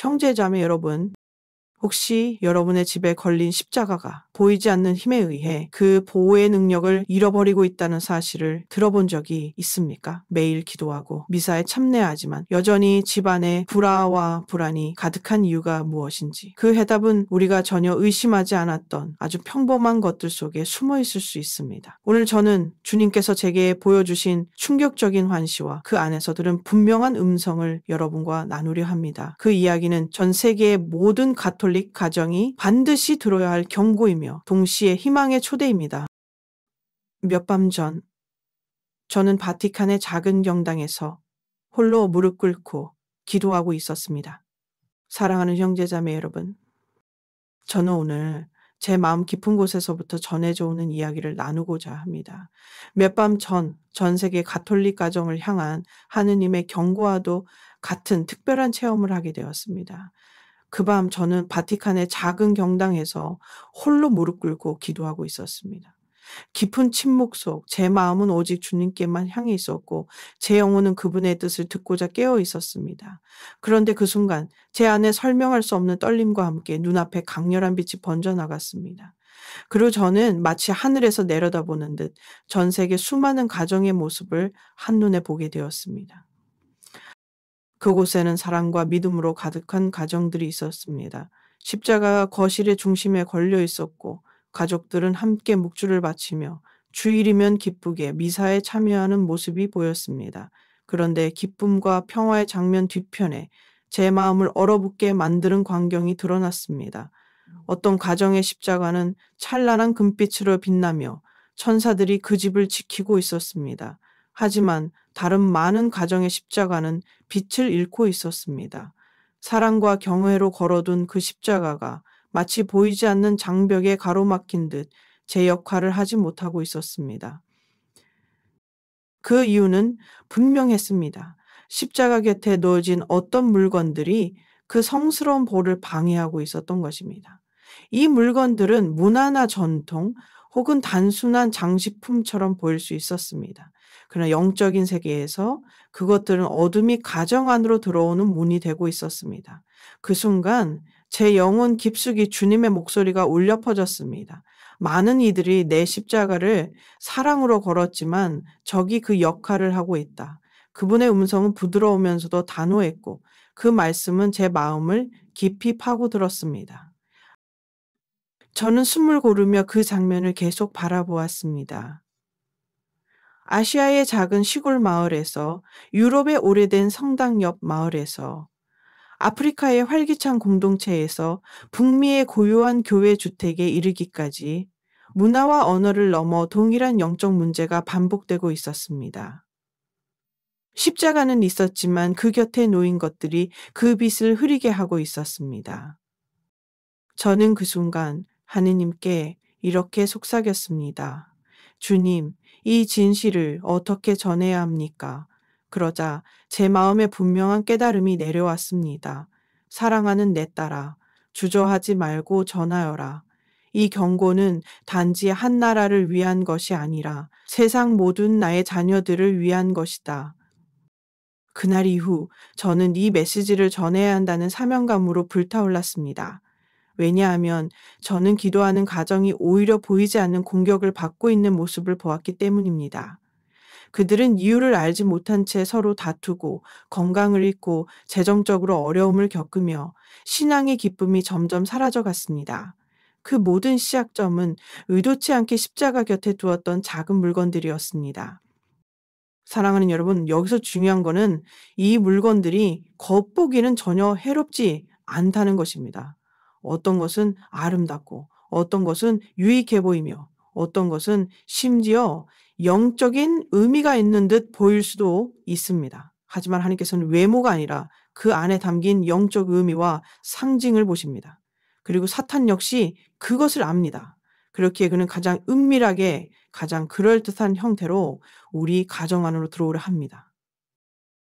형제자매 여러분, 혹시 여러분의 집에 걸린 십자가가 보이지 않는 힘에 의해 그 보호의 능력을 잃어버리고 있다는 사실을 들어본 적이 있습니까? 매일 기도하고 미사에 참여하지만 여전히 집안에 불화와 불안이 가득한 이유가 무엇인지, 그 해답은 우리가 전혀 의심하지 않았던 아주 평범한 것들 속에 숨어 있을 수 있습니다. 오늘 저는 주님께서 제게 보여주신 충격적인 환시와 그 안에서 들은 분명한 음성을 여러분과 나누려 합니다. 그 이야기는 전 세계의 모든 가톨릭 가정이 반드시 들어야 할 경고이며 동시에 희망의 초대입니다. 몇 밤 전, 저는 바티칸의 작은 경당에서 홀로 무릎 꿇고 기도하고 있었습니다. 사랑하는 형제자매 여러분, 저는 오늘 제 마음 깊은 곳에서부터 전해져 오는 이야기를 나누고자 합니다. 몇 밤 전 세계 가톨릭 가정을 향한 하느님의 경고와도 같은 특별한 체험을 하게 되었습니다. 그 밤 저는 바티칸의 작은 경당에서 홀로 무릎 꿇고 기도하고 있었습니다. 깊은 침묵 속 제 마음은 오직 주님께만 향해 있었고 제 영혼은 그분의 뜻을 듣고자 깨어 있었습니다. 그런데 그 순간 제 안에 설명할 수 없는 떨림과 함께 눈앞에 강렬한 빛이 번져나갔습니다. 그리고 저는 마치 하늘에서 내려다보는 듯 전 세계 수많은 가정의 모습을 한눈에 보게 되었습니다. 그곳에는 사랑과 믿음으로 가득한 가정들이 있었습니다. 십자가가 거실의 중심에 걸려 있었고 가족들은 함께 묵주를 바치며 주일이면 기쁘게 미사에 참여하는 모습이 보였습니다. 그런데 기쁨과 평화의 장면 뒤편에 제 마음을 얼어붙게 만드는 광경이 드러났습니다. 어떤 가정의 십자가는 찬란한 금빛으로 빛나며 천사들이 그 집을 지키고 있었습니다. 하지만 다른 많은 가정의 십자가는 빛을 잃고 있었습니다. 사랑과 경외로 걸어둔 그 십자가가 마치 보이지 않는 장벽에 가로막힌 듯 제 역할을 하지 못하고 있었습니다. 그 이유는 분명했습니다. 십자가 곁에 놓여진 어떤 물건들이 그 성스러운 보를 방해하고 있었던 것입니다. 이 물건들은 문화나 전통 혹은 단순한 장식품처럼 보일 수 있었습니다. 그러나 영적인 세계에서 그것들은 어둠이 가정 안으로 들어오는 문이 되고 있었습니다. 그 순간 제 영혼 깊숙이 주님의 목소리가 울려 퍼졌습니다. 많은 이들이 내 십자가를 사랑으로 걸었지만 적이 그 역할을 하고 있다. 그분의 음성은 부드러우면서도 단호했고 그 말씀은 제 마음을 깊이 파고들었습니다. 저는 숨을 고르며 그 장면을 계속 바라보았습니다. 아시아의 작은 시골 마을에서, 유럽의 오래된 성당 옆 마을에서, 아프리카의 활기찬 공동체에서 북미의 고요한 교회 주택에 이르기까지 문화와 언어를 넘어 동일한 영적 문제가 반복되고 있었습니다. 십자가는 있었지만 그 곁에 놓인 것들이 그 빛을 흐리게 하고 있었습니다. 저는 그 순간 하느님께 이렇게 속삭였습니다. 주님, 이 진실을 어떻게 전해야 합니까? 그러자 제 마음에 분명한 깨달음이 내려왔습니다. 사랑하는 내 딸아, 주저하지 말고 전하여라. 이 경고는 단지 한 나라를 위한 것이 아니라 세상 모든 나의 자녀들을 위한 것이다. 그날 이후 저는 이 메시지를 전해야 한다는 사명감으로 불타올랐습니다. 왜냐하면 저는 기도하는 가정이 오히려 보이지 않는 공격을 받고 있는 모습을 보았기 때문입니다. 그들은 이유를 알지 못한 채 서로 다투고 건강을 잃고 재정적으로 어려움을 겪으며 신앙의 기쁨이 점점 사라져갔습니다. 그 모든 시작점은 의도치 않게 십자가 곁에 두었던 작은 물건들이었습니다. 사랑하는 여러분, 여기서 중요한 거는 이 물건들이 겉보기는 전혀 해롭지 않다는 것입니다. 어떤 것은 아름답고 어떤 것은 유익해 보이며 어떤 것은 심지어 영적인 의미가 있는 듯 보일 수도 있습니다. 하지만 하나님께서는 외모가 아니라 그 안에 담긴 영적 의미와 상징을 보십니다. 그리고 사탄 역시 그것을 압니다. 그렇기에 그는 가장 은밀하게 가장 그럴듯한 형태로 우리 가정 안으로 들어오려 합니다.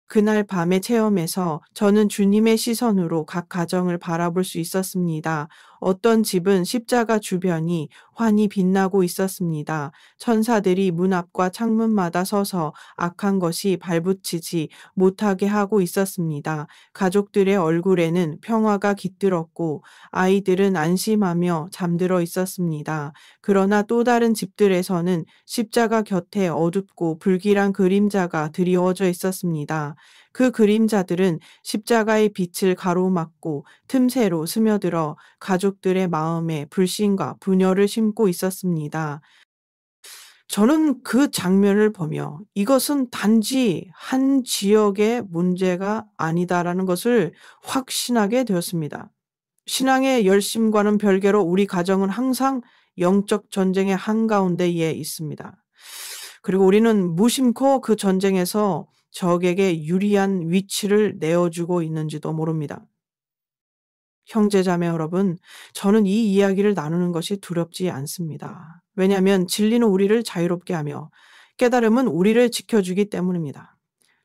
그날 밤의 체험에서 저는 주님의 시선으로 각 가정을 바라볼 수 있었습니다. 어떤 집은 십자가 주변이 환히 빛나고 있었습니다. 천사들이 문 앞과 창문마다 서서 악한 것이 발붙이지 못하게 하고 있었습니다. 가족들의 얼굴에는 평화가 깃들었고 아이들은 안심하며 잠들어 있었습니다. 그러나 또 다른 집들에서는 십자가 곁에 어둡고 불길한 그림자가 드리워져 있었습니다. 그 그림자들은 십자가의 빛을 가로막고 틈새로 스며들어 가족들의 마음에 불신과 분열을 심고 있었습니다. 저는 그 장면을 보며 이것은 단지 한 지역의 문제가 아니다라는 것을 확신하게 되었습니다. 신앙의 열심과는 별개로 우리 가정은 항상 영적 전쟁의 한가운데에 있습니다. 그리고 우리는 무심코 그 전쟁에서 적에게 유리한 위치를 내어주고 있는지도 모릅니다. 형제자매 여러분, 저는 이 이야기를 나누는 것이 두렵지 않습니다. 왜냐하면 진리는 우리를 자유롭게 하며 깨달음은 우리를 지켜주기 때문입니다.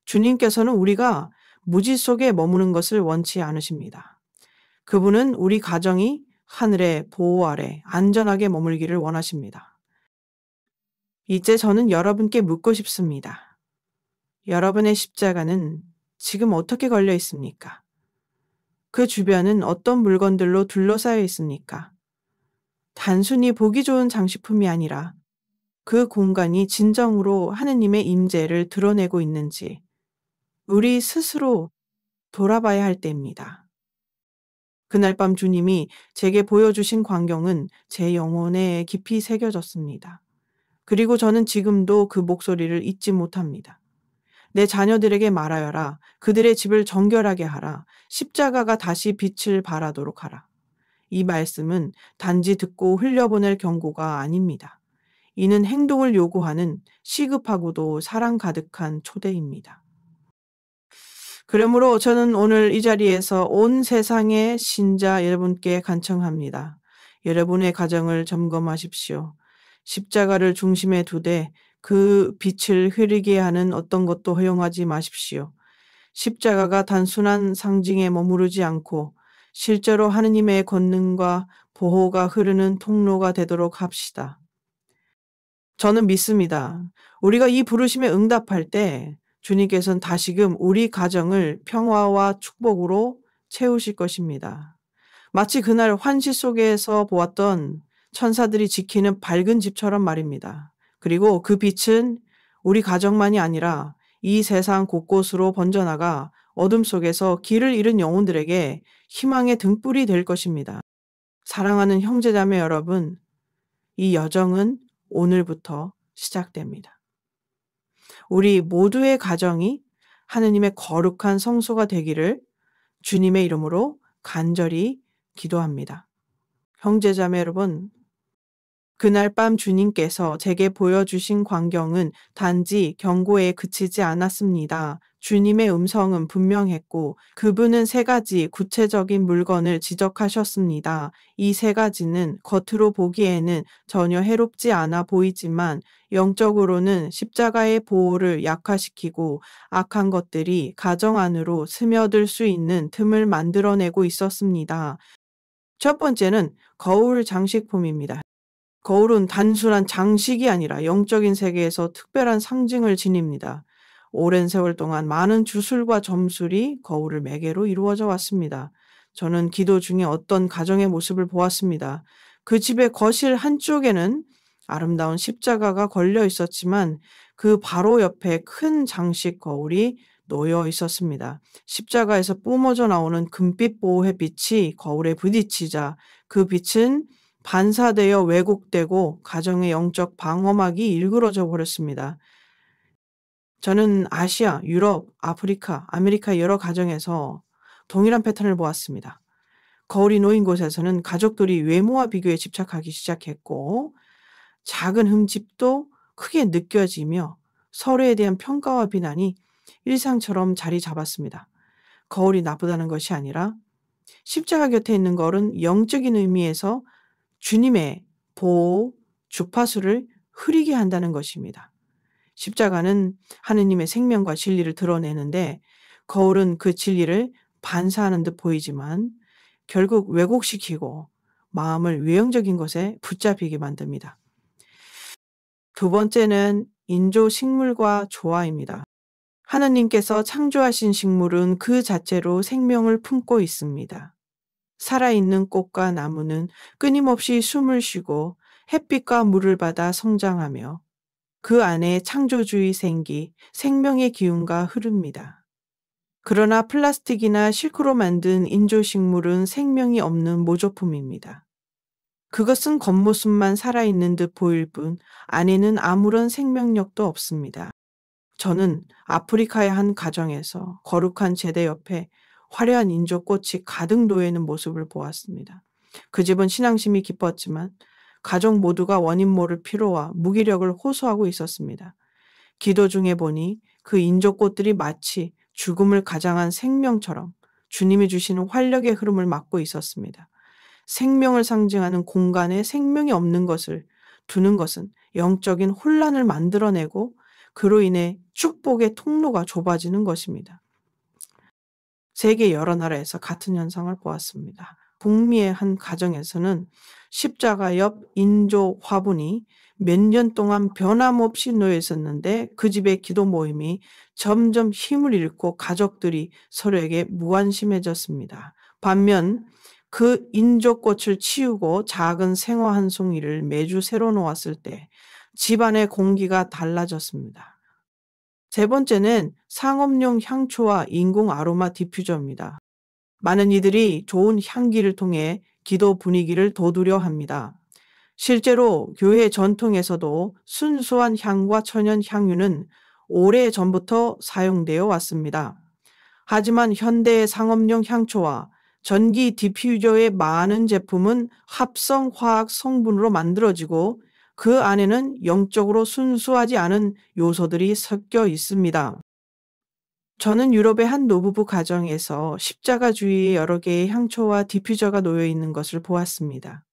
주님께서는 우리가 무지 속에 머무는 것을 원치 않으십니다. 그분은 우리 가정이 하늘의 보호 아래 안전하게 머물기를 원하십니다. 이제 저는 여러분께 묻고 싶습니다. 여러분의 십자가는 지금 어떻게 걸려 있습니까? 그 주변은 어떤 물건들로 둘러싸여 있습니까? 단순히 보기 좋은 장식품이 아니라 그 공간이 진정으로 하느님의 임재를 드러내고 있는지 우리 스스로 돌아봐야 할 때입니다. 그날 밤 주님이 제게 보여주신 광경은 제 영혼에 깊이 새겨졌습니다. 그리고 저는 지금도 그 목소리를 잊지 못합니다. 내 자녀들에게 말하여라. 그들의 집을 정결하게 하라. 십자가가 다시 빛을 발하도록 하라. 이 말씀은 단지 듣고 흘려보낼 경고가 아닙니다. 이는 행동을 요구하는 시급하고도 사랑 가득한 초대입니다. 그러므로 저는 오늘 이 자리에서 온 세상의 신자 여러분께 간청합니다. 여러분의 가정을 점검하십시오. 십자가를 중심에 두되 그 빛을 흐리게 하는 어떤 것도 허용하지 마십시오. 십자가가 단순한 상징에 머무르지 않고 실제로 하느님의 권능과 보호가 흐르는 통로가 되도록 합시다. 저는 믿습니다. 우리가 이 부르심에 응답할 때 주님께서는 다시금 우리 가정을 평화와 축복으로 채우실 것입니다. 마치 그날 환시 속에서 보았던 천사들이 지키는 밝은 집처럼 말입니다. 그리고 그 빛은 우리 가정만이 아니라 이 세상 곳곳으로 번져나가 어둠 속에서 길을 잃은 영혼들에게 희망의 등불이 될 것입니다. 사랑하는 형제자매 여러분, 이 여정은 오늘부터 시작됩니다. 우리 모두의 가정이 하느님의 거룩한 성소가 되기를 주님의 이름으로 간절히 기도합니다. 형제자매 여러분, 그날 밤 주님께서 제게 보여주신 광경은 단지 경고에 그치지 않았습니다. 주님의 음성은 분명했고 그분은 세 가지 구체적인 물건을 지적하셨습니다. 이 세 가지는 겉으로 보기에는 전혀 해롭지 않아 보이지만 영적으로는 십자가의 보호를 약화시키고 악한 것들이 가정 안으로 스며들 수 있는 틈을 만들어내고 있었습니다. 첫 번째는 거울 장식품입니다. 거울은 단순한 장식이 아니라 영적인 세계에서 특별한 상징을 지닙니다. 오랜 세월 동안 많은 주술과 점술이 거울을 매개로 이루어져 왔습니다. 저는 기도 중에 어떤 가정의 모습을 보았습니다. 그 집의 거실 한쪽에는 아름다운 십자가가 걸려 있었지만 그 바로 옆에 큰 장식 거울이 놓여 있었습니다. 십자가에서 뿜어져 나오는 금빛 보호의 빛이 거울에 부딪히자 그 빛은 반사되어 왜곡되고 가정의 영적 방어막이 일그러져 버렸습니다. 저는 아시아, 유럽, 아프리카, 아메리카 여러 가정에서 동일한 패턴을 보았습니다. 거울이 놓인 곳에서는 가족들이 외모와 비교에 집착하기 시작했고 작은 흠집도 크게 느껴지며 서로에 대한 평가와 비난이 일상처럼 자리 잡았습니다. 거울이 나쁘다는 것이 아니라 십자가 곁에 있는 거울은 영적인 의미에서 주님의 보호, 주파수를 흐리게 한다는 것입니다. 십자가는 하느님의 생명과 진리를 드러내는데 거울은 그 진리를 반사하는 듯 보이지만 결국 왜곡시키고 마음을 외형적인 것에 붙잡히게 만듭니다. 두 번째는 인조 식물과 조화입니다. 하느님께서 창조하신 식물은 그 자체로 생명을 품고 있습니다. 살아있는 꽃과 나무는 끊임없이 숨을 쉬고 햇빛과 물을 받아 성장하며 그 안에 창조주의 생기, 생명의 기운과 흐릅니다. 그러나 플라스틱이나 실크로 만든 인조식물은 생명이 없는 모조품입니다. 그것은 겉모습만 살아있는 듯 보일 뿐 안에는 아무런 생명력도 없습니다. 저는 아프리카의 한 가정에서 거룩한 제대 옆에 화려한 인조꽃이 가득 놓여있는 모습을 보았습니다. 그 집은 신앙심이 깊었지만 가족 모두가 원인 모를 피로와 무기력을 호소하고 있었습니다. 기도 중에 보니 그 인조꽃들이 마치 죽음을 가장한 생명처럼 주님이 주시는 활력의 흐름을 막고 있었습니다. 생명을 상징하는 공간에 생명이 없는 것을 두는 것은 영적인 혼란을 만들어내고 그로 인해 축복의 통로가 좁아지는 것입니다. 세계 여러 나라에서 같은 현상을 보았습니다. 북미의 한 가정에서는 십자가 옆 인조 화분이 몇 년 동안 변함없이 놓여 있었는데 그 집의 기도 모임이 점점 힘을 잃고 가족들이 서로에게 무관심해졌습니다. 반면 그 인조꽃을 치우고 작은 생화 한 송이를 매주 새로 놓았을 때 집안의 공기가 달라졌습니다. 세 번째는 상업용 향초와 인공 아로마 디퓨저입니다. 많은 이들이 좋은 향기를 통해 기도 분위기를 돋우려 합니다. 실제로 교회 전통에서도 순수한 향과 천연 향유는 오래 전부터 사용되어 왔습니다. 하지만 현대의 상업용 향초와 전기 디퓨저의 많은 제품은 합성 화학 성분으로 만들어지고 그 안에는 영적으로 순수하지 않은 요소들이 섞여 있습니다. 저는 유럽의 한 노부부 가정에서 십자가 주위에 여러 개의 향초와 디퓨저가 놓여 있는 것을 보았습니다.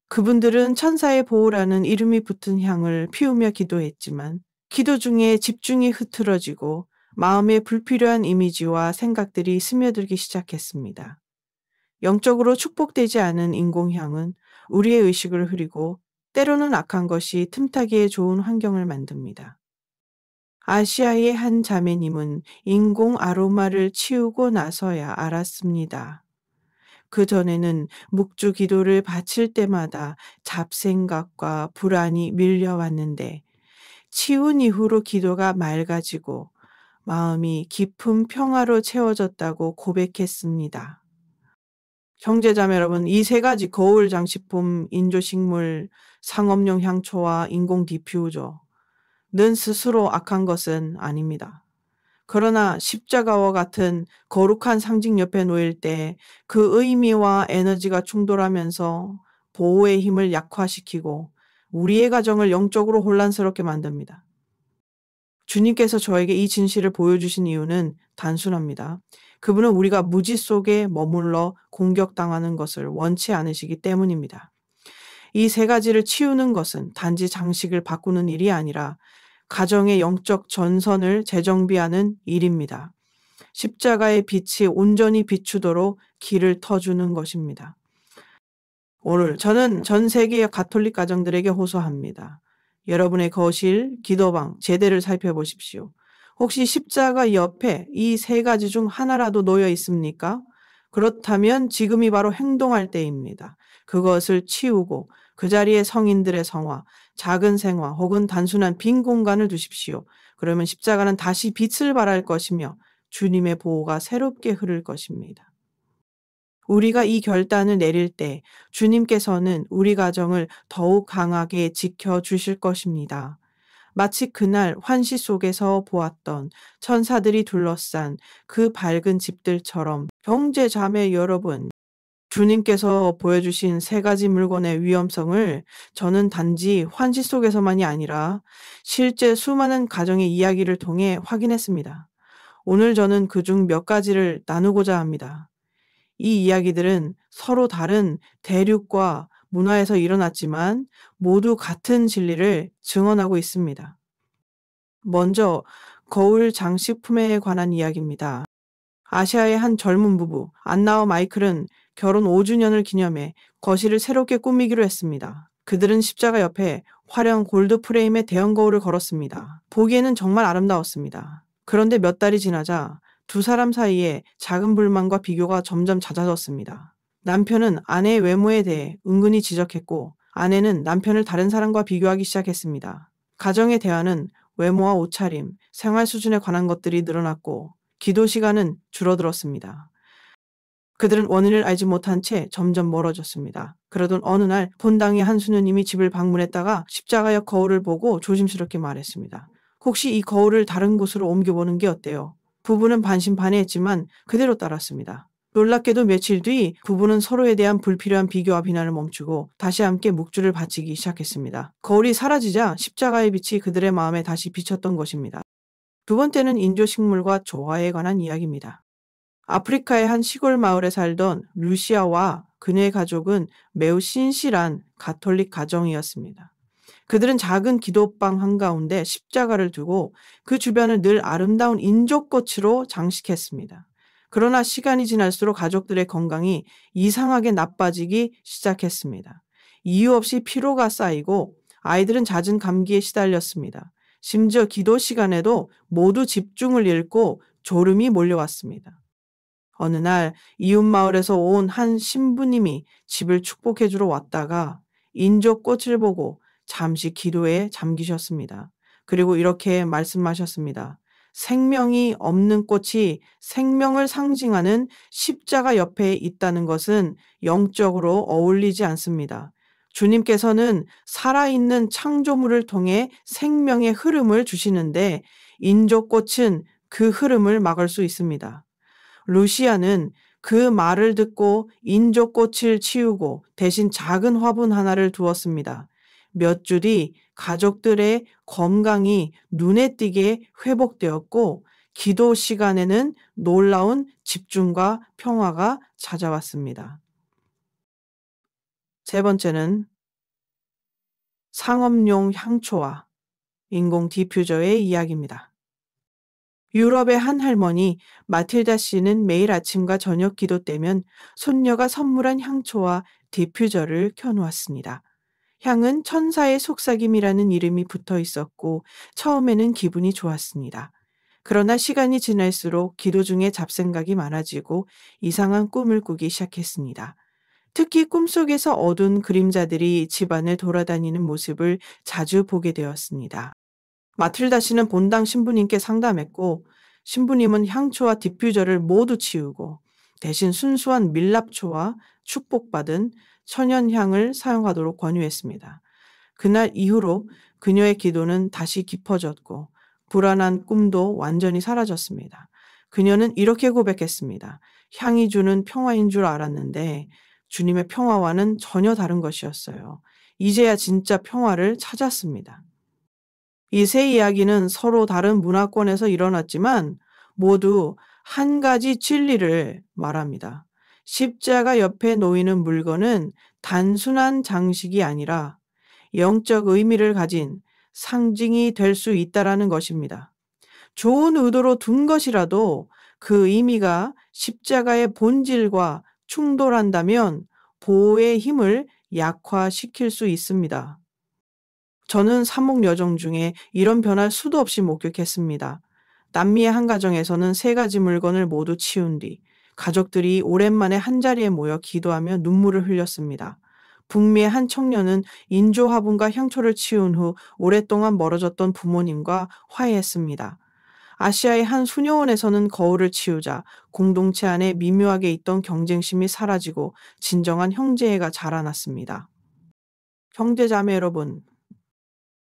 그분들은 천사의 보호라는 이름이 붙은 향을 피우며 기도했지만 기도 중에 집중이 흐트러지고 마음에 불필요한 이미지와 생각들이 스며들기 시작했습니다. 영적으로 축복되지 않은 인공향은 우리의 의식을 흐리고 때로는 악한 것이 틈타기에 좋은 환경을 만듭니다. 아시아의 한 자매님은 인공 아로마를 치우고 나서야 알았습니다. 그전에는 묵주 기도를 바칠 때마다 잡생각과 불안이 밀려왔는데 치운 이후로 기도가 맑아지고 마음이 깊은 평화로 채워졌다고 고백했습니다. 형제자매 여러분, 이 세 가지 거울 장식품, 인조식물, 상업용 향초와 인공 디퓨저는 스스로 악한 것은 아닙니다. 그러나 십자가와 같은 거룩한 상징 옆에 놓일 때 그 의미와 에너지가 충돌하면서 보호의 힘을 약화시키고 우리의 가정을 영적으로 혼란스럽게 만듭니다. 주님께서 저에게 이 진실을 보여주신 이유는 단순합니다. 그분은 우리가 무지 속에 머물러 공격당하는 것을 원치 않으시기 때문입니다. 이 세 가지를 치우는 것은 단지 장식을 바꾸는 일이 아니라 가정의 영적 전선을 재정비하는 일입니다. 십자가의 빛이 온전히 비추도록 길을 터주는 것입니다. 오늘 저는 전 세계의 가톨릭 가정들에게 호소합니다. 여러분의 거실, 기도방, 제대를 살펴보십시오. 혹시 십자가 옆에 이 세 가지 중 하나라도 놓여 있습니까? 그렇다면 지금이 바로 행동할 때입니다. 그것을 치우고 그 자리에 성인들의 성화, 작은 생화 혹은 단순한 빈 공간을 두십시오. 그러면 십자가는 다시 빛을 발할 것이며 주님의 보호가 새롭게 흐를 것입니다. 우리가 이 결단을 내릴 때 주님께서는 우리 가정을 더욱 강하게 지켜주실 것입니다. 마치 그날 환시 속에서 보았던 천사들이 둘러싼 그 밝은 집들처럼 형제 자매 여러분, 주님께서 보여주신 세 가지 물건의 위험성을 저는 단지 환시 속에서만이 아니라 실제 수많은 가정의 이야기를 통해 확인했습니다. 오늘 저는 그중 몇 가지를 나누고자 합니다. 이 이야기들은 서로 다른 대륙과 문화에서 일어났지만 모두 같은 진리를 증언하고 있습니다. 먼저 거울 장식품에 관한 이야기입니다. 아시아의 한 젊은 부부, 안나와 마이클은 결혼 5주년을 기념해 거실을 새롭게 꾸미기로 했습니다. 그들은 십자가 옆에 화려한 골드 프레임의 대형 거울을 걸었습니다. 보기에는 정말 아름다웠습니다. 그런데 몇 달이 지나자 두 사람 사이에 작은 불만과 비교가 점점 잦아졌습니다. 남편은 아내의 외모에 대해 은근히 지적했고, 아내는 남편을 다른 사람과 비교하기 시작했습니다. 가정의 대화는 외모와 옷차림, 생활 수준에 관한 것들이 늘어났고, 기도 시간은 줄어들었습니다. 그들은 원인을 알지 못한 채 점점 멀어졌습니다. 그러던 어느 날 본당의 한 수녀님이 집을 방문했다가 십자가 옆 거울을 보고 조심스럽게 말했습니다. 혹시 이 거울을 다른 곳으로 옮겨보는 게 어때요? 부부는 반신반의했지만 그대로 따랐습니다. 놀랍게도 며칠 뒤 부부는 서로에 대한 불필요한 비교와 비난을 멈추고 다시 함께 묵주를 바치기 시작했습니다. 거울이 사라지자 십자가의 빛이 그들의 마음에 다시 비쳤던 것입니다. 두 번째는 인조식물과 조화에 관한 이야기입니다. 아프리카의 한 시골 마을에 살던 루시아와 그녀의 가족은 매우 신실한 가톨릭 가정이었습니다. 그들은 작은 기도방 한가운데 십자가를 두고 그 주변을 늘 아름다운 인조꽃으로 장식했습니다. 그러나 시간이 지날수록 가족들의 건강이 이상하게 나빠지기 시작했습니다. 이유 없이 피로가 쌓이고 아이들은 잦은 감기에 시달렸습니다. 심지어 기도 시간에도 모두 집중을 잃고 졸음이 몰려왔습니다. 어느 날 이웃 마을에서 온 한 신부님이 집을 축복해 주러 왔다가 인조꽃을 보고 잠시 기도에 잠기셨습니다. 그리고 이렇게 말씀하셨습니다. 생명이 없는 꽃이 생명을 상징하는 십자가 옆에 있다는 것은 영적으로 어울리지 않습니다. 주님께서는 살아있는 창조물을 통해 생명의 흐름을 주시는데 인조꽃은 그 흐름을 막을 수 있습니다. 루시아는 그 말을 듣고 인조꽃을 치우고 대신 작은 화분 하나를 두었습니다. 몇 주 뒤 가족들의 건강이 눈에 띄게 회복되었고, 기도 시간에는 놀라운 집중과 평화가 찾아왔습니다. 세 번째는 상업용 향초와 인공 디퓨저의 이야기입니다. 유럽의 한 할머니 마틸다 씨는 매일 아침과 저녁 기도 때면 손녀가 선물한 향초와 디퓨저를 켜놓았습니다. 향은 천사의 속삭임이라는 이름이 붙어 있었고 처음에는 기분이 좋았습니다. 그러나 시간이 지날수록 기도 중에 잡생각이 많아지고 이상한 꿈을 꾸기 시작했습니다. 특히 꿈속에서 어두운 그림자들이 집안을 돌아다니는 모습을 자주 보게 되었습니다. 마틸다 씨는 본당 신부님께 상담했고, 신부님은 향초와 디퓨저를 모두 치우고 대신 순수한 밀랍초와 축복받은 천연향을 사용하도록 권유했습니다. 그날 이후로 그녀의 기도는 다시 깊어졌고 불안한 꿈도 완전히 사라졌습니다. 그녀는 이렇게 고백했습니다. 향이 주는 평화인 줄 알았는데 주님의 평화와는 전혀 다른 것이었어요. 이제야 진짜 평화를 찾았습니다. 이 세 이야기는 서로 다른 문화권에서 일어났지만 모두 한 가지 진리를 말합니다. 십자가 옆에 놓이는 물건은 단순한 장식이 아니라 영적 의미를 가진 상징이 될 수 있다라는 것입니다. 좋은 의도로 둔 것이라도 그 의미가 십자가의 본질과 충돌한다면 보호의 힘을 약화시킬 수 있습니다. 저는 사목여정 중에 이런 변화를 수도 없이 목격했습니다. 남미의 한 가정에서는 세 가지 물건을 모두 치운 뒤 가족들이 오랜만에 한자리에 모여 기도하며 눈물을 흘렸습니다. 북미의 한 청년은 인조 화분과 향초를 치운 후 오랫동안 멀어졌던 부모님과 화해했습니다. 아시아의 한 수녀원에서는 거울을 치우자 공동체 안에 미묘하게 있던 경쟁심이 사라지고 진정한 형제애가 자라났습니다. 형제자매 여러분,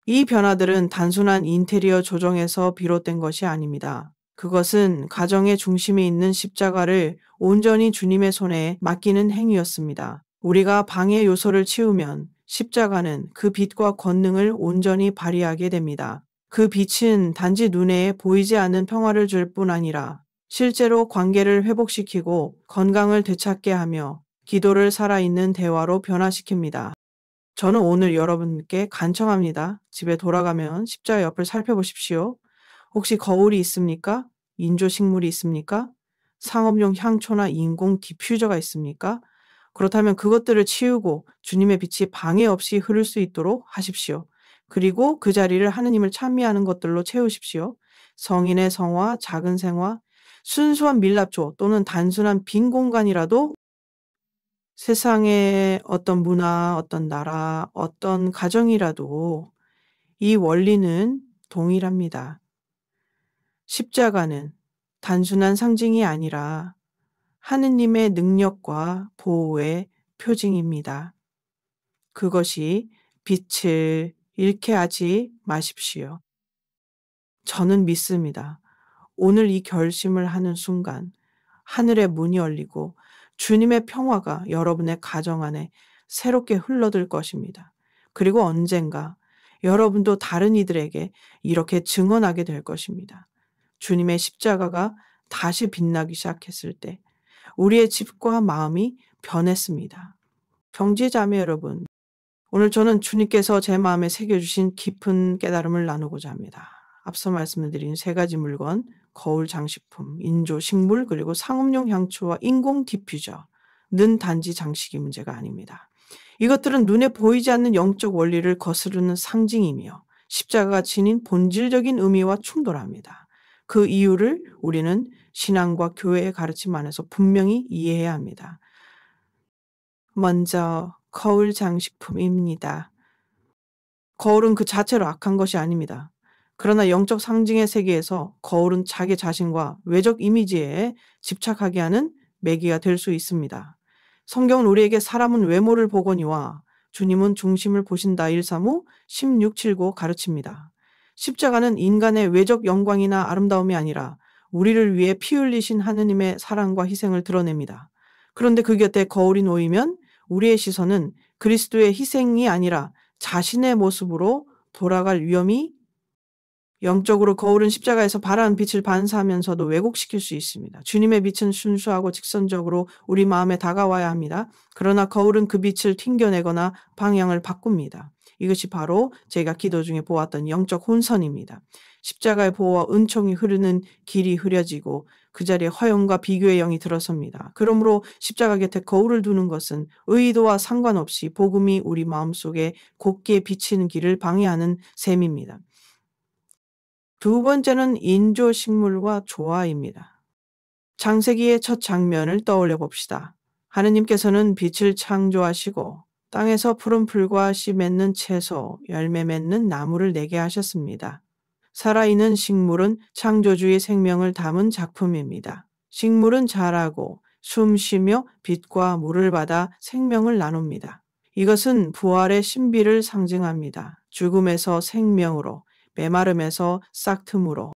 이 변화들은 단순한 인테리어 조정에서 비롯된 것이 아닙니다. 그것은 가정의 중심에 있는 십자가를 온전히 주님의 손에 맡기는 행위였습니다. 우리가 방해 요소를 치우면 십자가는 그 빛과 권능을 온전히 발휘하게 됩니다. 그 빛은 단지 눈에 보이지 않는 평화를 줄 뿐 아니라 실제로 관계를 회복시키고 건강을 되찾게 하며 기도를 살아있는 대화로 변화시킵니다. 저는 오늘 여러분께 간청합니다. 집에 돌아가면 십자가 옆을 살펴보십시오. 혹시 거울이 있습니까? 인조식물이 있습니까? 상업용 향초나 인공 디퓨저가 있습니까? 그렇다면 그것들을 치우고 주님의 빛이 방해 없이 흐를 수 있도록 하십시오. 그리고 그 자리를 하느님을 찬미하는 것들로 채우십시오. 성인의 성화, 작은 생화, 순수한 밀랍조 또는 단순한 빈 공간이라도 세상의 어떤 문화, 어떤 나라, 어떤 가정이라도 이 원리는 동일합니다. 십자가는 단순한 상징이 아니라 하느님의 능력과 보호의 표징입니다. 그것이 빛을 잃게 하지 마십시오. 저는 믿습니다. 오늘 이 결심을 하는 순간 하늘의 문이 열리고 주님의 평화가 여러분의 가정 안에 새롭게 흘러들 것입니다. 그리고 언젠가 여러분도 다른 이들에게 이렇게 증언하게 될 것입니다. 주님의 십자가가 다시 빛나기 시작했을 때 우리의 집과 마음이 변했습니다. 형제자매 여러분, 오늘 저는 주님께서 제 마음에 새겨주신 깊은 깨달음을 나누고자 합니다. 앞서 말씀드린 세 가지 물건, 거울 장식품, 인조 식물, 그리고 상업용 향초와 인공 디퓨저는 단지 장식이 문제가 아닙니다. 이것들은 눈에 보이지 않는 영적 원리를 거스르는 상징이며 십자가가 지닌 본질적인 의미와 충돌합니다. 그 이유를 우리는 신앙과 교회의 가르침 안에서 분명히 이해해야 합니다. 먼저 거울 장식품입니다. 거울은 그 자체로 악한 것이 아닙니다. 그러나 영적 상징의 세계에서 거울은 자기 자신과 외적 이미지에 집착하게 하는 매개가 될 수 있습니다. 성경은 우리에게 사람은 외모를 보거니와 주님은 중심을 보신다 135, 1679 가르칩니다. 십자가는 인간의 외적 영광이나 아름다움이 아니라 우리를 위해 피 흘리신 하느님의 사랑과 희생을 드러냅니다. 그런데 그 곁에 거울이 놓이면 우리의 시선은 그리스도의 희생이 아니라 자신의 모습으로 돌아갈 위험이 영적으로 거울은 십자가에서 바라는 빛을 반사하면서도 왜곡시킬 수 있습니다. 주님의 빛은 순수하고 직선적으로 우리 마음에 다가와야 합니다. 그러나 거울은 그 빛을 튕겨내거나 방향을 바꿉니다. 이것이 바로 제가 기도 중에 보았던 영적 혼선입니다. 십자가의 보호와 은총이 흐르는 길이 흐려지고 그 자리에 허영과 비교의 영이 들어섭니다. 그러므로 십자가 곁에 거울을 두는 것은 의도와 상관없이 복음이 우리 마음속에 곱게 비치는 길을 방해하는 셈입니다. 두 번째는 인조식물과 조화입니다. 창세기의 첫 장면을 떠올려 봅시다. 하느님께서는 빛을 창조하시고 땅에서 푸른 풀과 씨 맺는 채소, 열매 맺는 나무를 내게 하셨습니다. 살아있는 식물은 창조주의 생명을 담은 작품입니다. 식물은 자라고 숨 쉬며 빛과 물을 받아 생명을 나눕니다. 이것은 부활의 신비를 상징합니다. 죽음에서 생명으로, 메마름에서 싹틈으로.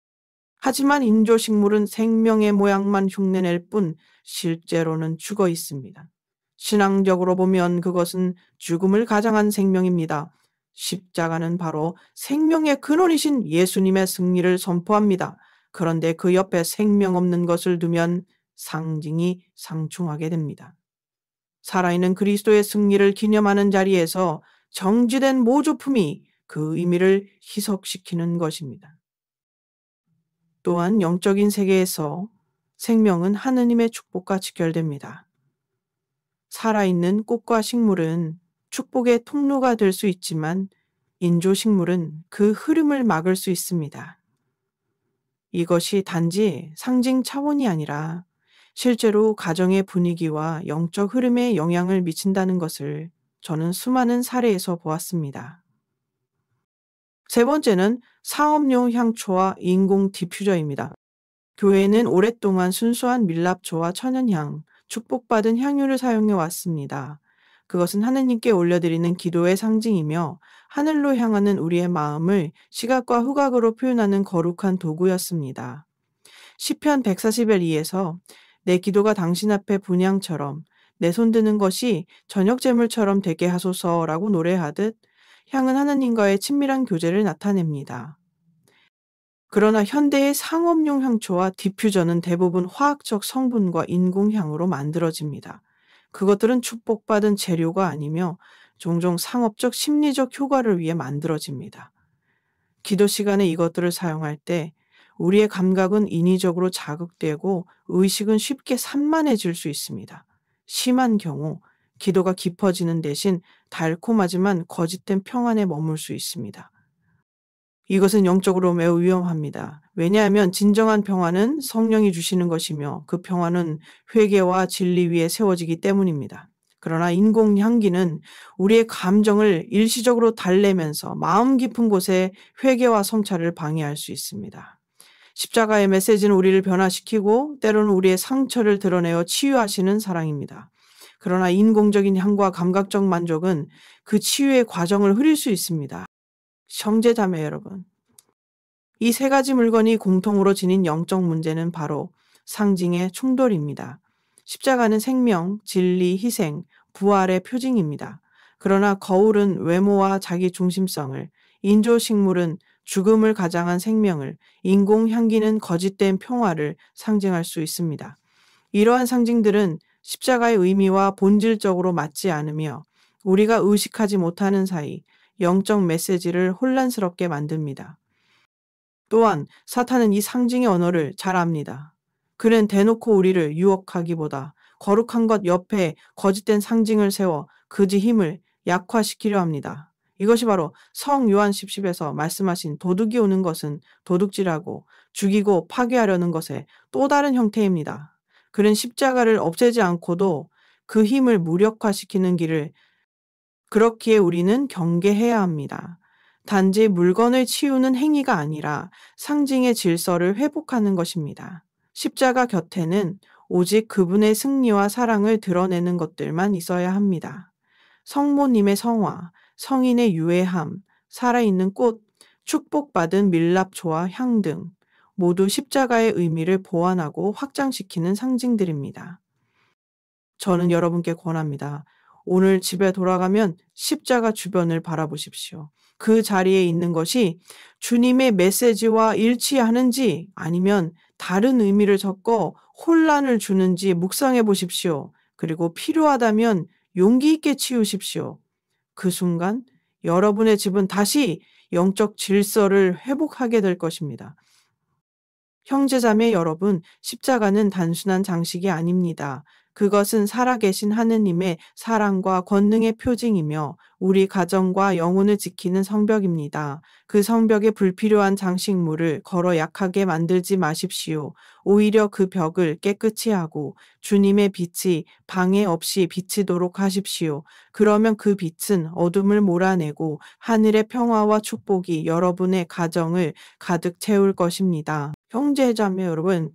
하지만 인조식물은 생명의 모양만 흉내낼 뿐 실제로는 죽어 있습니다. 신앙적으로 보면 그것은 죽음을 가장한 생명입니다. 십자가는 바로 생명의 근원이신 예수님의 승리를 선포합니다. 그런데 그 옆에 생명 없는 것을 두면 상징이 상충하게 됩니다. 살아있는 그리스도의 승리를 기념하는 자리에서 정지된 모조품이 그 의미를 희석시키는 것입니다. 또한 영적인 세계에서 생명은 하느님의 축복과 직결됩니다. 살아있는 꽃과 식물은 축복의 통로가 될 수 있지만 인조식물은 그 흐름을 막을 수 있습니다. 이것이 단지 상징 차원이 아니라 실제로 가정의 분위기와 영적 흐름에 영향을 미친다는 것을 저는 수많은 사례에서 보았습니다. 세 번째는 상업용 향초와 인공 디퓨저입니다. 교회는 오랫동안 순수한 밀랍초와 천연향, 축복받은 향유를 사용해 왔습니다. 그것은 하느님께 올려드리는 기도의 상징이며 하늘로 향하는 우리의 마음을 시각과 후각으로 표현하는 거룩한 도구였습니다. 시편 140편 2에서 내 기도가 당신 앞에 분향처럼 내 손 드는 것이 저녁 제물처럼 되게 하소서라고 노래하듯 향은 하느님과의 친밀한 교제를 나타냅니다. 그러나 현대의 상업용 향초와 디퓨저는 대부분 화학적 성분과 인공향으로 만들어집니다. 그것들은 축복받은 재료가 아니며 종종 상업적 심리적 효과를 위해 만들어집니다. 기도 시간에 이것들을 사용할 때 우리의 감각은 인위적으로 자극되고 의식은 쉽게 산만해질 수 있습니다. 심한 경우 기도가 깊어지는 대신 달콤하지만 거짓된 평안에 머물 수 있습니다. 이것은 영적으로 매우 위험합니다. 왜냐하면 진정한 평안은 성령이 주시는 것이며 그 평안은 회개와 진리 위에 세워지기 때문입니다. 그러나 인공 향기는 우리의 감정을 일시적으로 달래면서 마음 깊은 곳에 회개와 성찰을 방해할 수 있습니다. 십자가의 메시지는 우리를 변화시키고 때로는 우리의 상처를 드러내어 치유하시는 사랑입니다. 그러나 인공적인 향과 감각적 만족은 그 치유의 과정을 흐릴 수 있습니다. 형제자매 여러분, 이 세 가지 물건이 공통으로 지닌 영적 문제는 바로 상징의 충돌입니다. 십자가는 생명, 진리, 희생, 부활의 표징입니다. 그러나 거울은 외모와 자기 중심성을, 인조식물은 죽음을 가장한 생명을, 인공향기는 거짓된 평화를 상징할 수 있습니다. 이러한 상징들은 십자가의 의미와 본질적으로 맞지 않으며 우리가 의식하지 못하는 사이 영적 메시지를 혼란스럽게 만듭니다. 또한 사탄은 이 상징의 언어를 잘 압니다. 그는 대놓고 우리를 유혹하기보다 거룩한 것 옆에 거짓된 상징을 세워 그지 힘을 약화시키려 합니다. 이것이 바로 성 요한 10에서 말씀하신 도둑이 오는 것은 도둑질하고 죽이고 파괴하려는 것의 또 다른 형태입니다. 그는 십자가를 없애지 않고도 그 힘을 무력화시키는 길을, 그렇기에 우리는 경계해야 합니다. 단지 물건을 치우는 행위가 아니라 상징의 질서를 회복하는 것입니다. 십자가 곁에는 오직 그분의 승리와 사랑을 드러내는 것들만 있어야 합니다. 성모님의 성화, 성인의 유해함, 살아있는 꽃, 축복받은 밀랍초와 향 등 모두 십자가의 의미를 보완하고 확장시키는 상징들입니다. 저는 여러분께 권합니다. 오늘 집에 돌아가면 십자가 주변을 바라보십시오. 그 자리에 있는 것이 주님의 메시지와 일치하는지 아니면 다른 의미를 섞어 혼란을 주는지 묵상해 보십시오. 그리고 필요하다면 용기 있게 치우십시오. 그 순간 여러분의 집은 다시 영적 질서를 회복하게 될 것입니다. 형제자매 여러분, 십자가는 단순한 장식이 아닙니다. 그것은 살아계신 하느님의 사랑과 권능의 표징이며 우리 가정과 영혼을 지키는 성벽입니다. 그 성벽에 불필요한 장식물을 걸어 약하게 만들지 마십시오. 오히려 그 벽을 깨끗이 하고 주님의 빛이 방해 없이 비치도록 하십시오. 그러면 그 빛은 어둠을 몰아내고 하늘의 평화와 축복이 여러분의 가정을 가득 채울 것입니다. 형제자매 여러분,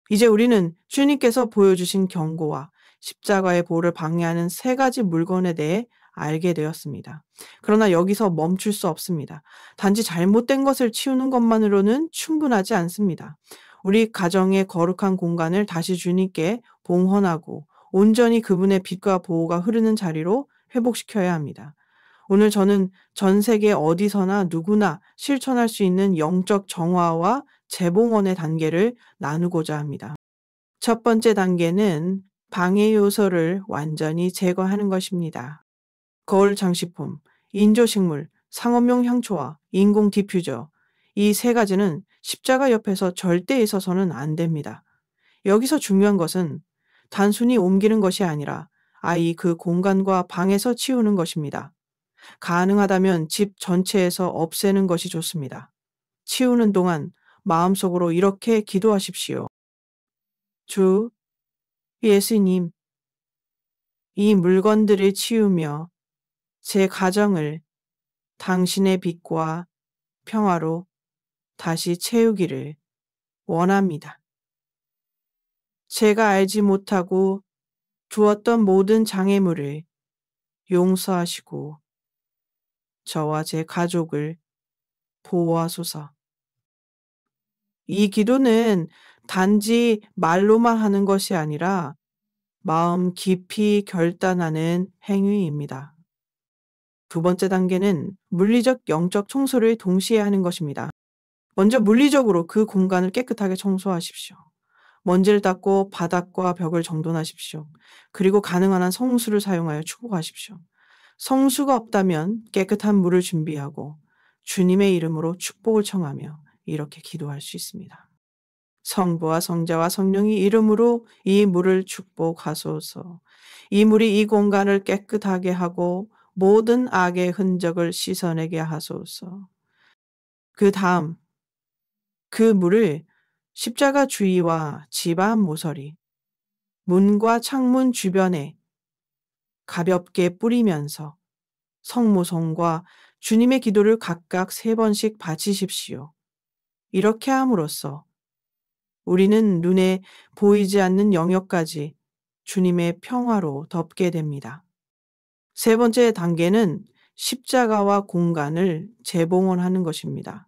이제 우리는 주님께서 보여주신 경고와 십자가의 보를 방해하는 세 가지 물건에 대해 알게 되었습니다. 그러나 여기서 멈출 수 없습니다. 단지 잘못된 것을 치우는 것만으로는 충분하지 않습니다. 우리 가정의 거룩한 공간을 다시 주님께 봉헌하고 온전히 그분의 빛과 보호가 흐르는 자리로 회복시켜야 합니다. 오늘 저는 전 세계 어디서나 누구나 실천할 수 있는 영적 정화와 재봉헌의 단계를 나누고자 합니다. 첫 번째 단계는 방해 요소를 완전히 제거하는 것입니다. 거울 장식품, 인조식물, 상업용 향초와 인공 디퓨저, 이 세 가지는 십자가 옆에서 절대 있어서는 안 됩니다. 여기서 중요한 것은 단순히 옮기는 것이 아니라 아이 그 공간과 방에서 치우는 것입니다. 가능하다면 집 전체에서 없애는 것이 좋습니다. 치우는 동안 마음속으로 이렇게 기도하십시오. 주 예수님, 이 물건들을 치우며 제 가정을 당신의 빛과 평화로 다시 채우기를 원합니다. 제가 알지 못하고 두었던 모든 장애물을 용서하시고 저와 제 가족을 보호하소서. 이 기도는 단지 말로만 하는 것이 아니라 마음 깊이 결단하는 행위입니다. 두 번째 단계는 물리적, 영적 청소를 동시에 하는 것입니다. 먼저 물리적으로 그 공간을 깨끗하게 청소하십시오. 먼지를 닦고 바닥과 벽을 정돈하십시오. 그리고 가능한 한 성수를 사용하여 축복하십시오. 성수가 없다면 깨끗한 물을 준비하고 주님의 이름으로 축복을 청하며 이렇게 기도할 수 있습니다. 성부와 성자와 성령의 이름으로 이 물을 축복하소서. 이 물이 이 공간을 깨끗하게 하고 모든 악의 흔적을 씻어내게 하소서. 그 다음 그 물을 십자가 주위와 집 앞 모서리, 문과 창문 주변에 가볍게 뿌리면서 성모성과 주님의 기도를 각각 3번씩 바치십시오. 이렇게 함으로써 우리는 눈에 보이지 않는 영역까지 주님의 평화로 덮게 됩니다. 3번째 단계는 십자가와 공간을 재봉헌하는 것입니다.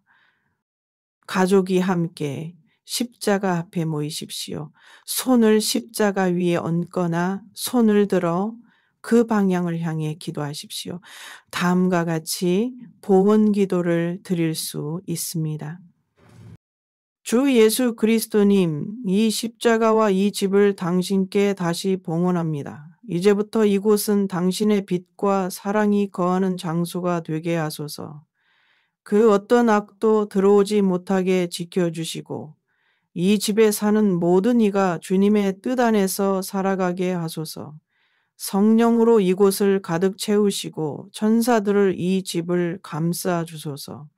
가족이 함께 십자가 앞에 모이십시오. 손을 십자가 위에 얹거나 손을 들어 그 방향을 향해 기도하십시오. 다음과 같이 봉헌 기도를 드릴 수 있습니다. 주 예수 그리스도님, 이 십자가와 이 집을 당신께 다시 봉헌합니다. 이제부터 이곳은 당신의 빛과 사랑이 거하는 장소가 되게 하소서. 그 어떤 악도 들어오지 못하게 지켜주시고 이 집에 사는 모든 이가 주님의 뜻 안에서 살아가게 하소서. 성령으로 이곳을 가득 채우시고 천사들을 이 집을 감싸 주소서.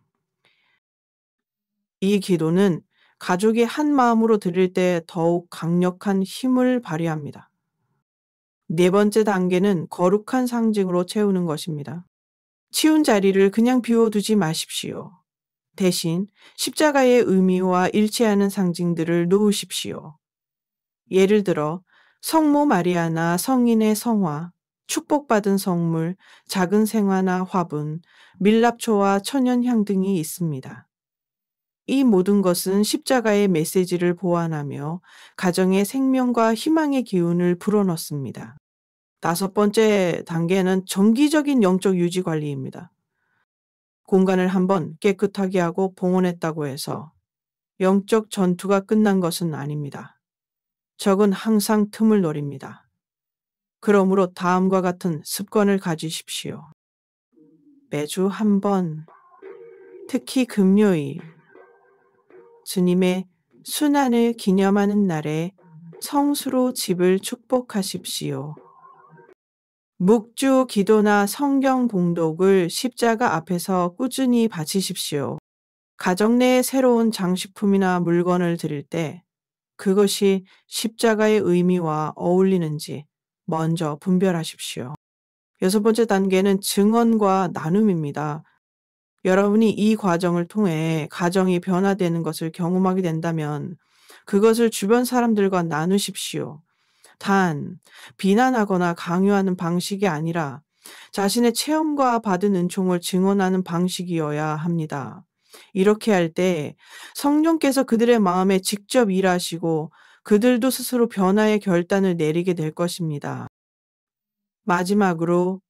이 기도는 가족이 한 마음으로 드릴 때 더욱 강력한 힘을 발휘합니다. 4번째 단계는 거룩한 상징으로 채우는 것입니다. 치운 자리를 그냥 비워두지 마십시오. 대신 십자가의 의미와 일치하는 상징들을 놓으십시오. 예를 들어 성모 마리아나 성인의 성화, 축복받은 성물, 작은 생화나 화분, 밀랍초와 천연향 등이 있습니다. 이 모든 것은 십자가의 메시지를 보완하며 가정의 생명과 희망의 기운을 불어넣습니다. 5번째 단계는 정기적인 영적 유지 관리입니다. 공간을 한번 깨끗하게 하고 봉헌했다고 해서 영적 전투가 끝난 것은 아닙니다. 적은 항상 틈을 노립니다. 그러므로 다음과 같은 습관을 가지십시오. 매주 한 번, 특히 금요일, 주님의 순환을 기념하는 날에 성수로 집을 축복하십시오. 묵주 기도나 성경 봉독을 십자가 앞에서 꾸준히 바치십시오. 가정 내에 새로운 장식품이나 물건을 드릴 때 그것이 십자가의 의미와 어울리는지 먼저 분별하십시오. 6번째 단계는 증언과 나눔입니다. 여러분이 이 과정을 통해 가정이 변화되는 것을 경험하게 된다면 그것을 주변 사람들과 나누십시오. 단, 비난하거나 강요하는 방식이 아니라 자신의 체험과 받은 은총을 증언하는 방식이어야 합니다. 이렇게 할 때 성령께서 그들의 마음에 직접 일하시고 그들도 스스로 변화의 결단을 내리게 될 것입니다. 마지막으로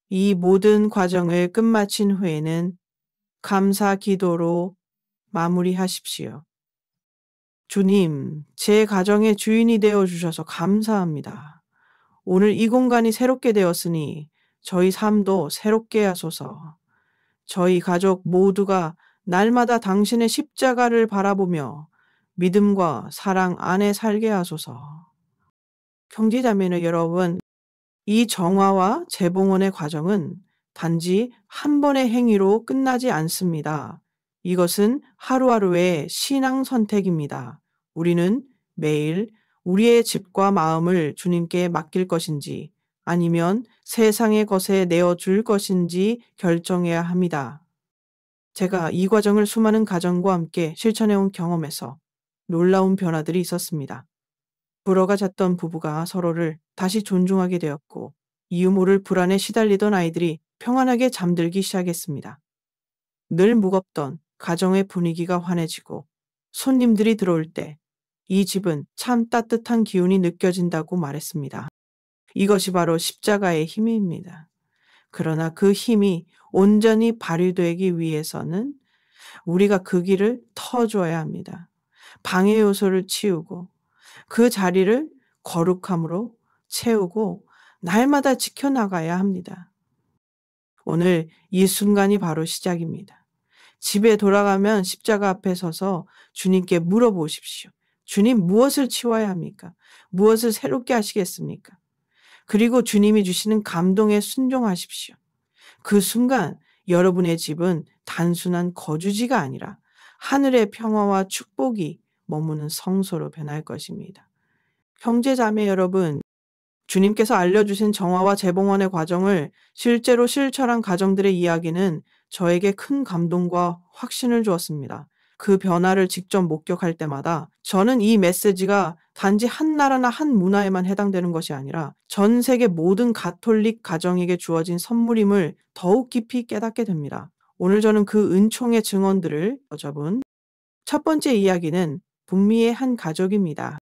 이 모든 과정을 끝마친 후에는 감사 기도로 마무리하십시오. 주님, 제 가정의 주인이 되어 주셔서 감사합니다. 오늘 이 공간이 새롭게 되었으니 저희 삶도 새롭게 하소서. 저희 가족 모두가 날마다 당신의 십자가를 바라보며 믿음과 사랑 안에 살게 하소서. 형제자매는 여러분, 이 정화와 재봉헌의 과정은 단지 한 번의 행위로 끝나지 않습니다. 이것은 하루하루의 신앙 선택입니다. 우리는 매일 우리의 집과 마음을 주님께 맡길 것인지 아니면 세상의 것에 내어줄 것인지 결정해야 합니다. 제가 이 과정을 수많은 가정과 함께 실천해온 경험에서 놀라운 변화들이 있었습니다. 불어가 잤던 부부가 서로를 다시 존중하게 되었고 이유 모를 불안에 시달리던 아이들이 평안하게 잠들기 시작했습니다. 늘 무겁던 가정의 분위기가 환해지고 손님들이 들어올 때 이 집은 참 따뜻한 기운이 느껴진다고 말했습니다. 이것이 바로 십자가의 힘입니다. 그러나 그 힘이 온전히 발휘되기 위해서는 우리가 그 길을 터줘야 합니다. 방해 요소를 치우고 그 자리를 거룩함으로 채우고 날마다 지켜나가야 합니다. 오늘 이 순간이 바로 시작입니다. 집에 돌아가면 십자가 앞에 서서 주님께 물어보십시오. 주님, 무엇을 치워야 합니까? 무엇을 새롭게 하시겠습니까? 그리고 주님이 주시는 감동에 순종하십시오. 그 순간 여러분의 집은 단순한 거주지가 아니라 하늘의 평화와 축복이 머무는 성소로 변할 것입니다. 형제 자매 여러분, 주님께서 알려주신 정화와 재봉헌의 과정을 실제로 실천한 가정들의 이야기는 저에게 큰 감동과 확신을 주었습니다. 그 변화를 직접 목격할 때마다 저는 이 메시지가 단지 한 나라나 한 문화에만 해당되는 것이 아니라 전 세계 모든 가톨릭 가정에게 주어진 선물임을 더욱 깊이 깨닫게 됩니다. 오늘 저는 그 은총의 증언들을 여쭤본 첫 번째 이야기는 북미의 한 가족입니다.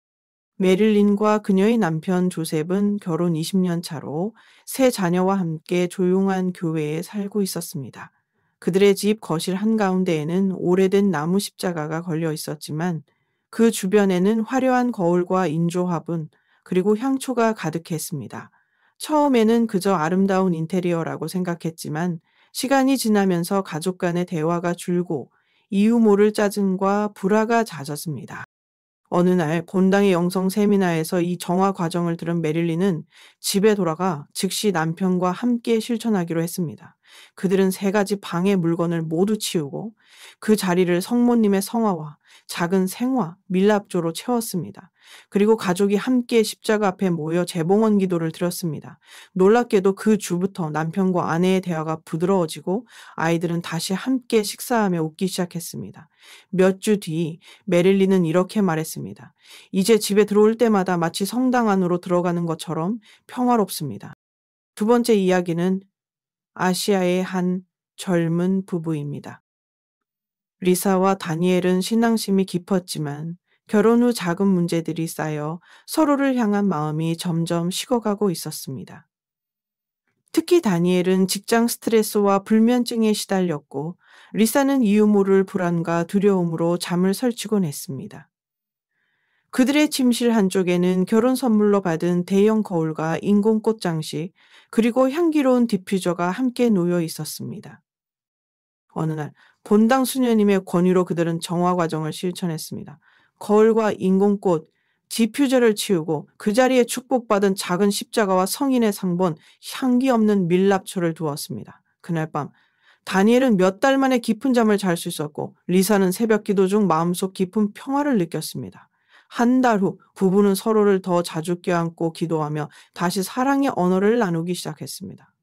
메릴린과 그녀의 남편 조셉은 결혼 20년 차로 세 자녀와 함께 조용한 교회에 살고 있었습니다. 그들의 집 거실 한가운데에는 오래된 나무 십자가가 걸려 있었지만 그 주변에는 화려한 거울과 인조 화분 그리고 향초가 가득했습니다. 처음에는 그저 아름다운 인테리어라고 생각했지만 시간이 지나면서 가족 간의 대화가 줄고 이유 모를 짜증과 불화가 잦았습니다. 어느 날 본당의 영성 세미나에서 이 정화 과정을 들은 메릴린은 집에 돌아가 즉시 남편과 함께 실천하기로 했습니다. 그들은 세 가지 방의 물건을 모두 치우고 그 자리를 성모님의 성화와 작은 생화, 밀랍조로 채웠습니다. 그리고 가족이 함께 십자가 앞에 모여 재봉헌 기도를 드렸습니다. 놀랍게도 그 주부터 남편과 아내의 대화가 부드러워지고 아이들은 다시 함께 식사하며 웃기 시작했습니다. 몇 주 뒤 메릴린은 이렇게 말했습니다. 이제 집에 들어올 때마다 마치 성당 안으로 들어가는 것처럼 평화롭습니다. 두 번째 이야기는 아시아의 한 젊은 부부입니다. 리사와 다니엘은 신앙심이 깊었지만 결혼 후 작은 문제들이 쌓여 서로를 향한 마음이 점점 식어가고 있었습니다. 특히 다니엘은 직장 스트레스와 불면증에 시달렸고 리사는 이유 모를 불안과 두려움으로 잠을 설치곤 했습니다. 그들의 침실 한쪽에는 결혼 선물로 받은 대형 거울과 인공꽃 장식, 그리고 향기로운 디퓨저가 함께 놓여 있었습니다. 어느 날 본당 수녀님의 권유로 그들은 정화 과정을 실천했습니다. 거울과 인공꽃, 디퓨저를 치우고 그 자리에 축복받은 작은 십자가와 성인의 상본, 향기 없는 밀랍초를 두었습니다. 그날 밤 다니엘은 몇 달 만에 깊은 잠을 잘 수 있었고 리사는 새벽 기도 중 마음속 깊은 평화를 느꼈습니다. 한 달 후 부부는 서로를 더 자주 껴안고 기도하며 다시 사랑의 언어를 나누기 시작했습니다.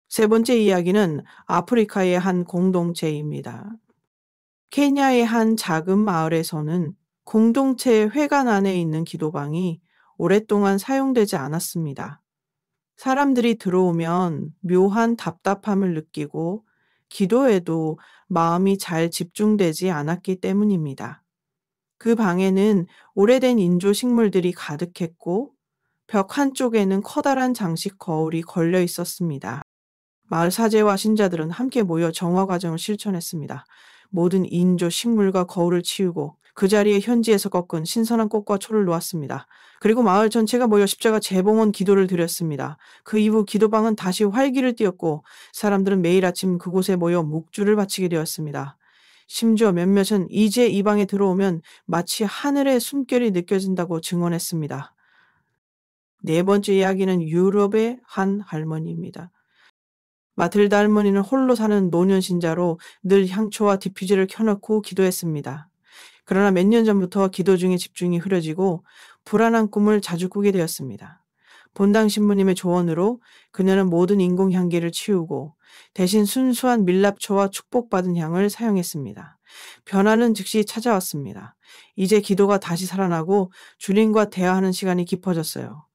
세 번째 이야기는 아프리카의 한 공동체입니다. 케냐의 한 작은 마을에서는 공동체 회관 안에 있는 기도방이 오랫동안 사용되지 않았습니다. 사람들이 들어오면 묘한 답답함을 느끼고 기도에도 마음이 잘 집중되지 않았기 때문입니다. 그 방에는 오래된 인조 식물들이 가득했고 벽 한쪽에는 커다란 장식 거울이 걸려 있었습니다. 마을 사제와 신자들은 함께 모여 정화 과정을 실천했습니다. 모든 인조 식물과 거울을 치우고 그 자리에 현지에서 꺾은 신선한 꽃과 초를 놓았습니다. 그리고 마을 전체가 모여 십자가 재봉헌 기도를 드렸습니다. 그 이후 기도방은 다시 활기를 띠었고 사람들은 매일 아침 그곳에 모여 묵주를 바치게 되었습니다. 심지어 몇몇은 이제 이 방에 들어오면 마치 하늘의 숨결이 느껴진다고 증언했습니다. 네 번째 이야기는 유럽의 한 할머니입니다. 마틸다 할머니는 홀로 사는 노년 신자로 늘 향초와 디퓨저를 켜놓고 기도했습니다. 그러나 몇 년 전부터 기도 중에 집중이 흐려지고 불안한 꿈을 자주 꾸게 되었습니다. 본당 신부님의 조언으로 그녀는 모든 인공 향기를 치우고 대신 순수한 밀랍초와 축복받은 향을 사용했습니다. 변화는 즉시 찾아왔습니다. 이제 기도가 다시 살아나고 주님과 대화하는 시간이 깊어졌어요.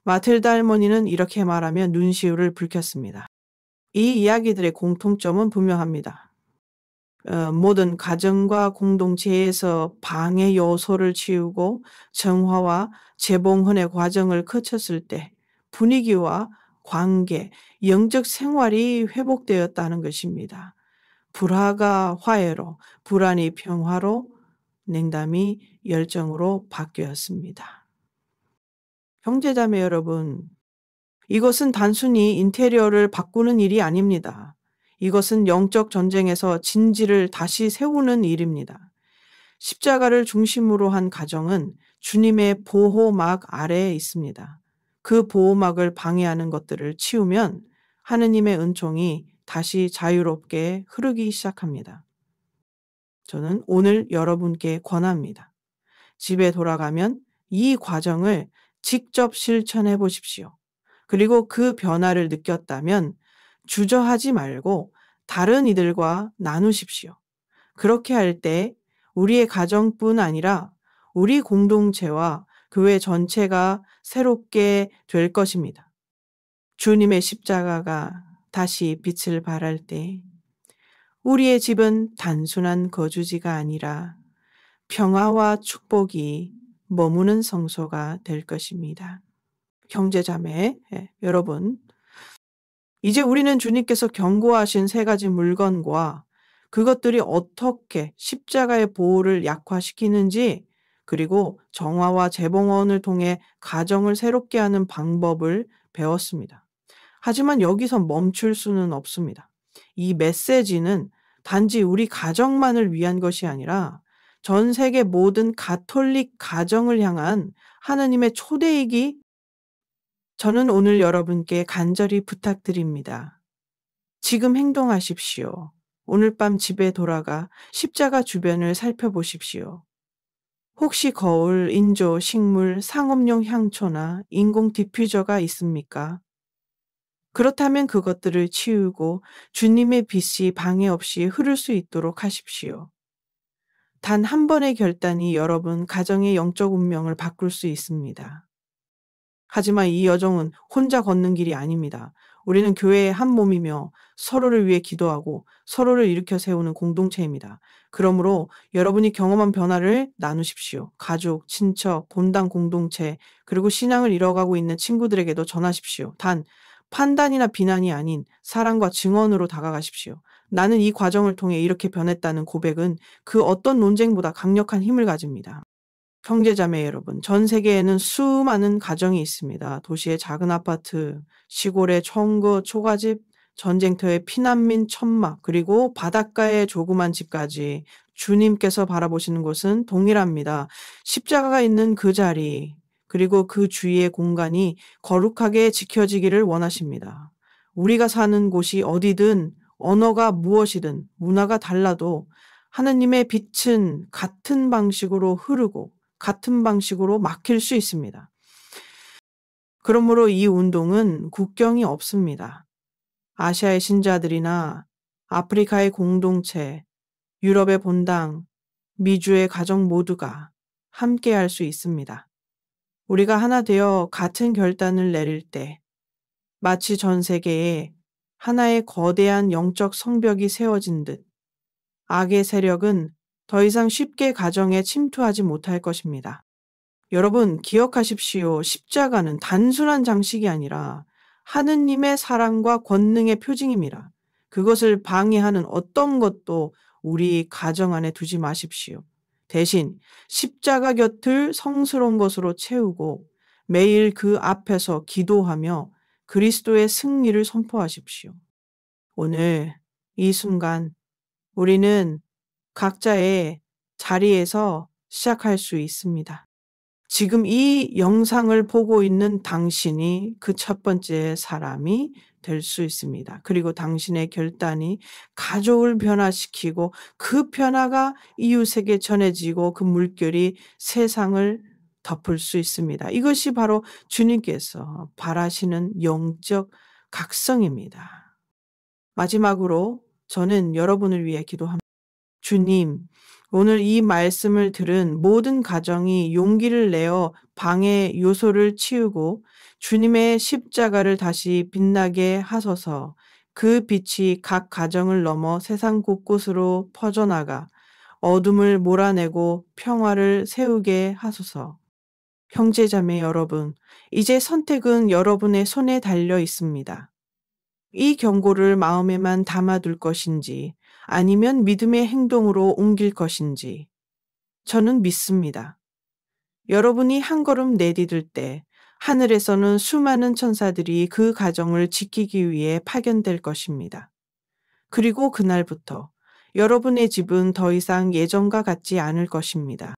마틸다 할머니는 이렇게 말하며 눈시울을 붉혔습니다. 이 이야기들의 공통점은 분명합니다. 모든 가정과 공동체에서 방해 요소를 치우고 정화와 재봉헌의 과정을 거쳤을 때 분위기와 관계, 영적 생활이 회복되었다는 것입니다. 불화가 화해로, 불안이 평화로, 냉담이 열정으로 바뀌었습니다. 형제자매 여러분, 이것은 단순히 인테리어를 바꾸는 일이 아닙니다. 이것은 영적 전쟁에서 진지를 다시 세우는 일입니다. 십자가를 중심으로 한 가정은 주님의 보호막 아래에 있습니다. 그 보호막을 방해하는 것들을 치우면 하느님의 은총이 다시 자유롭게 흐르기 시작합니다. 저는 오늘 여러분께 권합니다. 집에 돌아가면 이 과정을 직접 실천해 보십시오. 그리고 그 변화를 느꼈다면 주저하지 말고 다른 이들과 나누십시오. 그렇게 할 때 우리의 가정뿐 아니라 우리 공동체와 교회 전체가 새롭게 될 것입니다. 주님의 십자가가 다시 빛을 발할 때 우리의 집은 단순한 거주지가 아니라 평화와 축복이 머무는 성소가 될 것입니다. 형제자매 여러분, 이제 우리는 주님께서 경고하신 세 가지 물건과 그것들이 어떻게 십자가의 보호를 약화시키는지, 그리고 정화와 재봉헌을 통해 가정을 새롭게 하는 방법을 배웠습니다. 하지만 여기서 멈출 수는 없습니다. 이 메시지는 단지 우리 가정만을 위한 것이 아니라 전 세계 모든 가톨릭 가정을 향한 하느님의 초대이기, 저는 오늘 여러분께 간절히 부탁드립니다. 지금 행동하십시오. 오늘 밤 집에 돌아가 십자가 주변을 살펴보십시오. 혹시 거울, 인조, 식물, 상업용 향초나 인공 디퓨저가 있습니까? 그렇다면 그것들을 치우고 주님의 빛이 방해 없이 흐를 수 있도록 하십시오. 단 한 번의 결단이 여러분 가정의 영적 운명을 바꿀 수 있습니다. 하지만 이 여정은 혼자 걷는 길이 아닙니다. 우리는 교회의 한 몸이며 서로를 위해 기도하고 서로를 일으켜 세우는 공동체입니다. 그러므로 여러분이 경험한 변화를 나누십시오. 가족, 친척, 본당 공동체, 그리고 신앙을 잃어가고 있는 친구들에게도 전하십시오. 단 판단이나 비난이 아닌 사랑과 증언으로 다가가십시오. 나는 이 과정을 통해 이렇게 변했다는 고백은 그 어떤 논쟁보다 강력한 힘을 가집니다. 형제자매 여러분, 전 세계에는 수많은 가정이 있습니다. 도시의 작은 아파트, 시골의 청구, 초가집, 전쟁터의 피난민 천막, 그리고 바닷가의 조그만 집까지 주님께서 바라보시는 곳은 동일합니다. 십자가가 있는 그 자리, 그리고 그 주위의 공간이 거룩하게 지켜지기를 원하십니다. 우리가 사는 곳이 어디든, 언어가 무엇이든, 문화가 달라도 하느님의 빛은 같은 방식으로 흐르고 같은 방식으로 막힐 수 있습니다. 그러므로 이 운동은 국경이 없습니다. 아시아의 신자들이나 아프리카의 공동체, 유럽의 본당, 미주의 가정 모두가 함께 할 수 있습니다. 우리가 하나 되어 같은 결단을 내릴 때 마치 전 세계에 하나의 거대한 영적 성벽이 세워진 듯 악의 세력은 더 이상 쉽게 가정에 침투하지 못할 것입니다. 여러분 기억하십시오. 십자가는 단순한 장식이 아니라 하느님의 사랑과 권능의 표징입니다. 그것을 방해하는 어떤 것도 우리 가정 안에 두지 마십시오. 대신 십자가 곁을 성스러운 것으로 채우고 매일 그 앞에서 기도하며 그리스도의 승리를 선포하십시오. 오늘 이 순간 우리는 각자의 자리에서 시작할 수 있습니다. 지금 이 영상을 보고 있는 당신이 그 첫 번째 사람이 될 수 있습니다. 그리고 당신의 결단이 가족을 변화시키고 그 변화가 이웃에게 전해지고 그 물결이 세상을 덮을 수 있습니다. 이것이 바로 주님께서 바라시는 영적 각성입니다. 마지막으로 저는 여러분을 위해 기도합니다. 주님, 오늘 이 말씀을 들은 모든 가정이 용기를 내어 방해 요소를 치우고 주님의 십자가를 다시 빛나게 하소서. 그 빛이 각 가정을 넘어 세상 곳곳으로 퍼져나가 어둠을 몰아내고 평화를 세우게 하소서. 형제자매 여러분, 이제 선택은 여러분의 손에 달려 있습니다. 이 경고를 마음에만 담아둘 것인지 아니면 믿음의 행동으로 옮길 것인지 저는 믿습니다. 여러분이 한 걸음 내디딜 때 하늘에서는 수많은 천사들이 그 가정을 지키기 위해 파견될 것입니다. 그리고 그날부터 여러분의 집은 더 이상 예전과 같지 않을 것입니다.